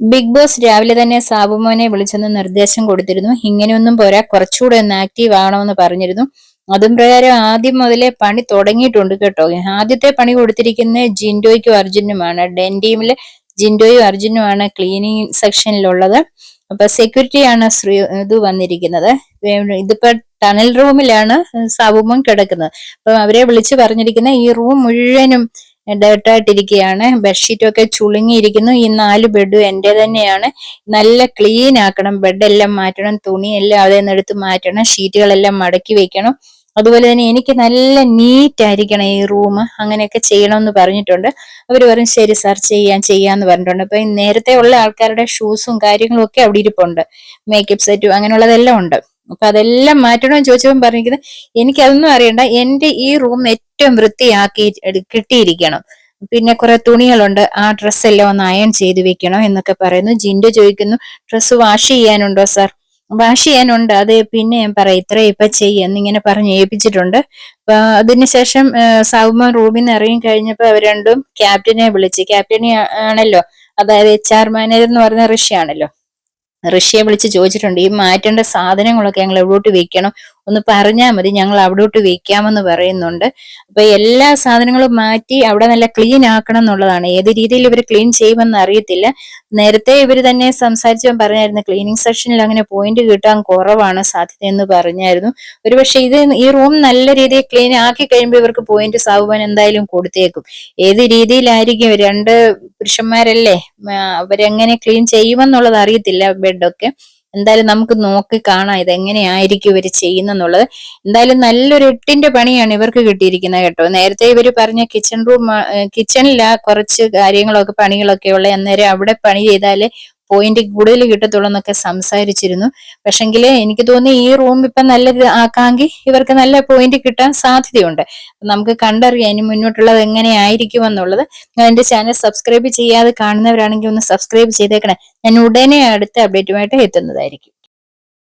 Big boss രാവിലെ തന്നെ സാബുമോനെ വിളിച്ചെന്ന് നിർദ്ദേശം കൊടുത്തിരുന്നു. ഇങ്ങനെയൊന്നും പോരാ, കുറച്ചുകൂടെ ഒന്ന് ആക്റ്റീവ് ആവണമെന്ന് പറഞ്ഞിരുന്നു. അതും പ്രകാരം ആദ്യം മുതലേ പണി തുടങ്ങിയിട്ടുണ്ട് കേട്ടോ. ആദ്യത്തെ പണി കൊടുത്തിരിക്കുന്ന ജിൻഡോയ്ക്കും അർജുനുമാണ്. ഡെൻ ടീമില് ജിൻഡോയും അർജുനുമാണ് ക്ലീനിങ് സെക്ഷനിലുള്ളത്. അപ്പൊ സെക്യൂരിറ്റിയാണ് ഇത് വന്നിരിക്കുന്നത്. ഇതിപ്പോ ടണൽ റൂമിലാണ് സാബുമോൻ കിടക്കുന്നത്. അപ്പൊ അവരെ വിളിച്ചു പറഞ്ഞിരിക്കുന്ന ഈ റൂം മുഴുവനും ഡേർട്ടായിട്ടിരിക്കുകയാണ്. ബെഡ്ഷീറ്റൊക്കെ ചുളുങ്ങിയിരിക്കുന്നു. ഈ 4 ബെഡും എന്റെ തന്നെയാണ്. നല്ല ക്ലീൻ ആക്കണം, ബെഡെല്ലാം മാറ്റണം, തുണിയെല്ലാം അതിൽ നിന്ന് എടുത്ത് മാറ്റണം, ഷീറ്റുകളെല്ലാം മടക്കി വെക്കണം. അതുപോലെ തന്നെ എനിക്ക് നല്ല നീറ്റ് ആയിരിക്കണം ഈ റൂം, അങ്ങനെയൊക്കെ ചെയ്യണമെന്ന് പറഞ്ഞിട്ടുണ്ട്. അവർ പറയും ശരി സാർ ചെയ്യാന്ന് പറഞ്ഞിട്ടുണ്ട്. അപ്പൊ നേരത്തെ ഉള്ള ആൾക്കാരുടെ ഷൂസും കാര്യങ്ങളും ഒക്കെ അവിടെ ഇരിപ്പുണ്ട്, മേക്കപ്പ് സെറ്റും അങ്ങനെയുള്ളതെല്ലാം ഉണ്ട്. അപ്പൊ അതെല്ലാം മാറ്റണമെന്ന് ചോദിച്ചപ്പോൾ പറഞ്ഞിരിക്കുന്നത് എനിക്കതൊന്നും അറിയണ്ട, എന്റെ ഈ റൂം ഏറ്റവും വൃത്തിയാക്കി കിട്ടിയിരിക്കണം. പിന്നെ കുറെ തുണികളുണ്ട്, ആ ഡ്രസ്സെല്ലാം ഒന്ന് അയൺ ചെയ്ത് വെക്കണം എന്നൊക്കെ പറയുന്നു. ജിൻഡു ചോദിക്കുന്നു ഡ്രസ്സ് വാഷ് ചെയ്യാനുണ്ടോ സാർ? വാഷ് ചെയ്യാനുണ്ട്, അത് പിന്നെ ഞാൻ പറയാം, ഇത്ര ഇപ്പൊ എന്നിങ്ങനെ പറഞ്ഞ് ഏൽപ്പിച്ചിട്ടുണ്ട്. അപ്പൊ അതിനുശേഷം സൗമൻ റൂമിൽ നിന്ന് ഇറങ്ങി കഴിഞ്ഞപ്പോ അവർ രണ്ടും ക്യാപ്റ്റനെ വിളിച്ച്, ക്യാപ്റ്റനെ ആണല്ലോ, അതായത് HR മാനേജർ എന്ന് പറയുന്ന ഋഷിയാണല്ലോ, ഋഷിയെ വിളിച്ച് ചോദിച്ചിട്ടുണ്ട് ഈ മാറ്റേണ്ട സാധനങ്ങളൊക്കെ ഞങ്ങൾ എവിടോട്ട് വെക്കണം, ഒന്ന് പറഞ്ഞാൽ മതി, ഞങ്ങൾ അവിടോട്ട് വെക്കാമെന്ന് പറയുന്നുണ്ട്. അപ്പൊ എല്ലാ സാധനങ്ങളും മാറ്റി അവിടെ നല്ല ക്ലീൻ ആക്കണം എന്നുള്ളതാണ്. ഏത് രീതിയിൽ ഇവർ ക്ലീൻ ചെയ്യുമെന്ന് അറിയത്തില്ല. നേരത്തെ ഇവർ തന്നെ സംസാരിച്ചു പറഞ്ഞായിരുന്നു ക്ലീനിങ് സെക്ഷനിൽ അങ്ങനെ പോയിന്റ് കിട്ടാൻ കുറവാണ് സാധ്യത എന്ന് പറഞ്ഞായിരുന്നു. ഒരുപക്ഷെ ഈ റൂം നല്ല രീതിയിൽ ക്ലീൻ ആക്കി കഴിയുമ്പോൾ ഇവർക്ക് പോയിന്റ് സാബുമാൻ എന്തായാലും കൊടുത്തേക്കും. ഏത് രീതിയിലായിരിക്കും, 2 പുരുഷന്മാരല്ലേ, അവരെങ്ങനെ ക്ലീൻ ചെയ്യുമെന്നുള്ളത് അറിയത്തില്ല ബെഡൊക്കെ. എന്തായാലും നമുക്ക് നോക്കി കാണാം ഇതെങ്ങനെയായിരിക്കും ഇവർ ചെയ്യുന്നെന്നുള്ളത്. എന്തായാലും നല്ലൊരു 8ന്റെ പണിയാണ് ഇവർക്ക് കിട്ടിയിരിക്കുന്നത് കേട്ടോ. നേരത്തെ ഇവർ പറഞ്ഞ കിച്ചണിലാ കുറച്ച് കാര്യങ്ങളൊക്കെ പണികളൊക്കെ ഉള്ള, അന്നേരം അവിടെ പണി ചെയ്താലേ പോയിന്റ് കൂടുതൽ കിട്ടത്തുള്ളൂ എന്നൊക്കെ സംസാരിച്ചിരുന്നു. പക്ഷെങ്കില് എനിക്ക് തോന്നി ഈ റൂം ഇപ്പൊ നല്ലത് ആക്കാമെങ്കിൽ ഇവർക്ക് നല്ല പോയിന്റ് കിട്ടാൻ സാധ്യതയുണ്ട്. നമുക്ക് കണ്ടറിയാം ഇനി മുന്നോട്ടുള്ളത് എങ്ങനെയായിരിക്കും എന്നുള്ളത്. എന്റെ ചാനൽ സബ്സ്ക്രൈബ് ചെയ്യാതെ കാണുന്നവരാണെങ്കിൽ ഒന്ന് സബ്സ്ക്രൈബ് ചെയ്തേക്കണേ. ഞാൻ ഉടനെ അടുത്ത അപ്ഡേറ്റുമായിട്ട് എത്തുന്നതായിരിക്കും.